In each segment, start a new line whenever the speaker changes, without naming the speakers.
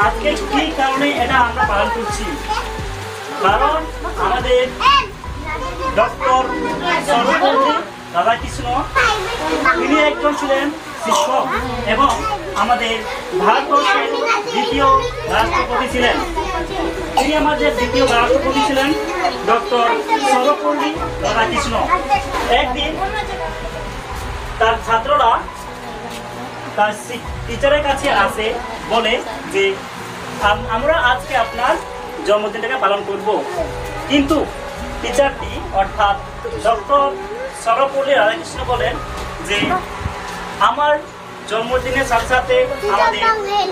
আজকে কি কারণে এটা আমরা পালন করছি? কারণ আমাদের ডক্টর সর্বপল্লী রাধাকৃষ্ণ তিনি একজন ছিলেন শিক্ষক এবং আমাদের ভারতবর্ষের দ্বিতীয় রাষ্ট্রপতি ছিলেন। তিনি আমাদের দ্বিতীয় রাষ্ট্রপতি ছিলেন ডক্টর সর্বপল্লী রাধাকৃষ্ণ। একদিন তার ছাত্ররা তার টিচারের কাছে আসে, বলে যে আমরা আজকে আপনার জন্মদিনটাকে পালন করব। কিন্তু টিচারটি অর্থাৎ ডক্টর সর্বপল্লী রাধাকৃষ্ণ বলেন যে আমার জন্মদিনের সাথে সাথে আমাদের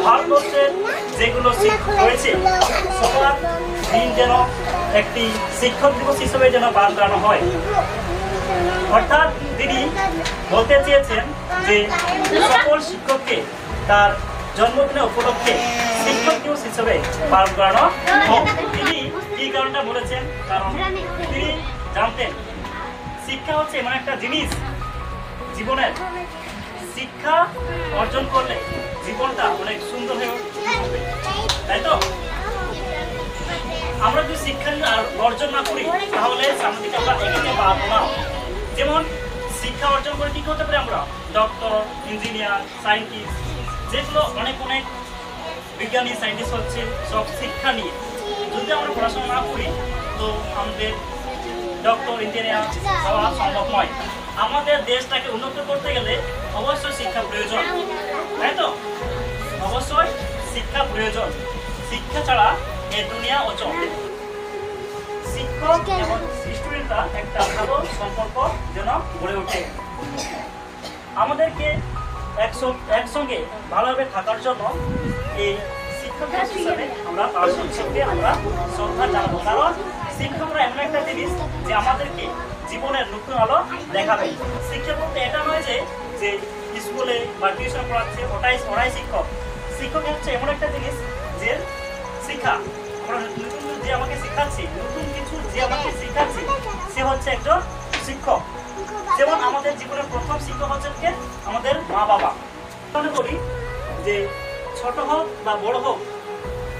ভারতবর্ষের যেগুলো শিক্ষক রয়েছে সবার দিন যেন একটি শিক্ষক দিবস হিসেবে যেন পালন করানো হয়। অর্থাৎ তিনি বলতে চেয়েছেন যে সকল শিক্ষককে তার জন্মদিনের উপলক্ষে শিক্ষক দিবস হিসেবে পালন করানো হোক। তিনি এই কারণটা বলেছেন কারণ তিনি জানতেন শিক্ষা হচ্ছে এমন একটা জিনিস জীবনের, শিক্ষা অর্জন করলে জীবনটা অনেক সুন্দর হয়ে উঠবে, তাই তো? আমরা যদি শিক্ষা অর্জন না করি তাহলে সামনে দিকে আমরা এগিয়ে পারবো না। যেমন শিক্ষা অর্জন করে কি করতে পারি আমরা? ডক্টর, ইঞ্জিনিয়ার, সায়েন্টিস্ট, যেগুলো অনেক অনেক বিজ্ঞানী সায়েন্টিস্ট হচ্ছে সব শিক্ষা নিয়ে। যদি আমরা পড়াশোনা না করি তো আমাদের ডক্টর, ইঞ্জিনিয়ার হওয়া সম্ভব নয়। আমাদের দেশটাকে উন্নত করতে গেলে অবশ্যই শিক্ষা প্রয়োজন, তাই তো? অবশ্যই শিক্ষা প্রয়োজন। শিক্ষা ছাড়া এই দুনিয়া অচল। শিক্ষক এবং স্টুডেন্টরা একটা ভালো সম্পর্ক যেন গড়ে ওঠে। আমাদেরকে একসঙ্গে ভালোভাবে থাকার জন্য এই শিক্ষক হিসাবে আমরা শিক্ষককে আমরা শ্রদ্ধা জানাবো। কারণ শিক্ষকরা এমন একটা জিনিস যে আমাদেরকে জীবনের নতুন আলো দেখাবে। শিক্ষা বলতে এটা নয় যে স্কুলে বা টিউশন পড়াচ্ছে ওটাই শিক্ষক। শিক্ষক হচ্ছে এমন একটা জিনিস যে শিক্ষা নতুন যে আমাকে শিখাচ্ছে, নতুন কিছু যে আমাকে শিখাচ্ছে সে হচ্ছে একজন শিক্ষক। যেমন আমাদের জীবনের প্রথম শিক্ষক হচ্ছে আমাদের মা বাবা। মনে করি যে ছোট হোক বা বড় হোক,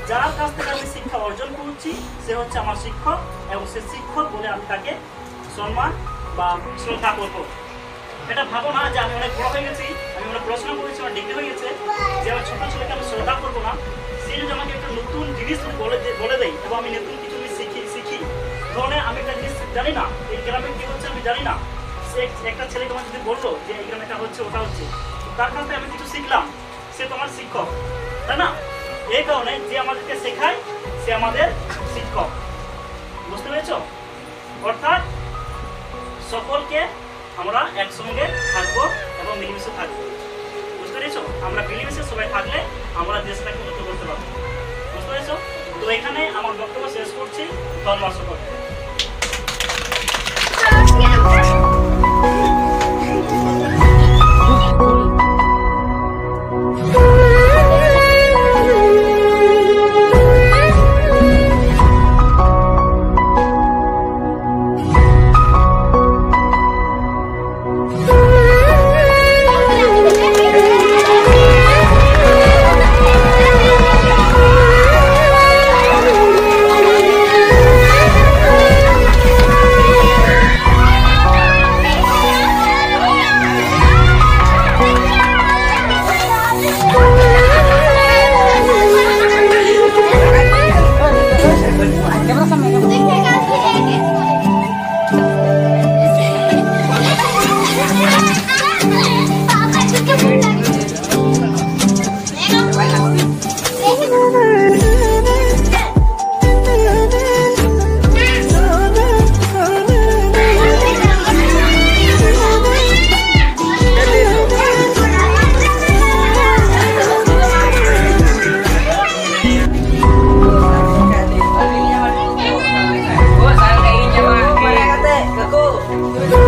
যার কাছ থেকে আমি শিক্ষা অর্জন করছি সে হচ্ছে আমার শিক্ষক এবং সে শিক্ষক বলে আমি তাকে সম্মান বা শ্রদ্ধা করবো। এটা ভাবো না যে আমি অনেক বড় হয়ে গেছি, আমি অনেক পড়াশোনা করেছি, আমার ডিগ্রি হয়ে গেছে, যে আমার ছোট ছেলেকে আমি শ্রদ্ধা করবো না। সে যদি আমাকে একটা নতুন জিনিস বলে দেয় এবং আমি নতুন কিছু শিখি, ধরনের আমি একটা জিনিস জানি না, এই গ্রামে কি হচ্ছে আমি জানি না, সে একটা ছেলেকে আমার যদি বললো যে এই গ্রামে এটা হচ্ছে ওটা হচ্ছে, তার কাছ থেকে আমি কিছু শিখলাম, সে তোমার শিক্ষক, তাই না? এই কারণে যে আমাদেরকে শেখায় সে আমাদের শিক্ষক। বুঝতে পেরেছ? অর্থাৎ সকলকে আমরা একসঙ্গে থাকবো এবং মিলেমিশে থাকবো। বুঝতে পেরেছ? আমরা মিলেমিশে সবাই থাকলে আমরা দেশটাকে উন্নত করতে পারবো। বুঝতে পেরেছ? তো এখানে আমার বক্তব্য শেষ করছি। ধন্যবাদ সকলকে।
Aku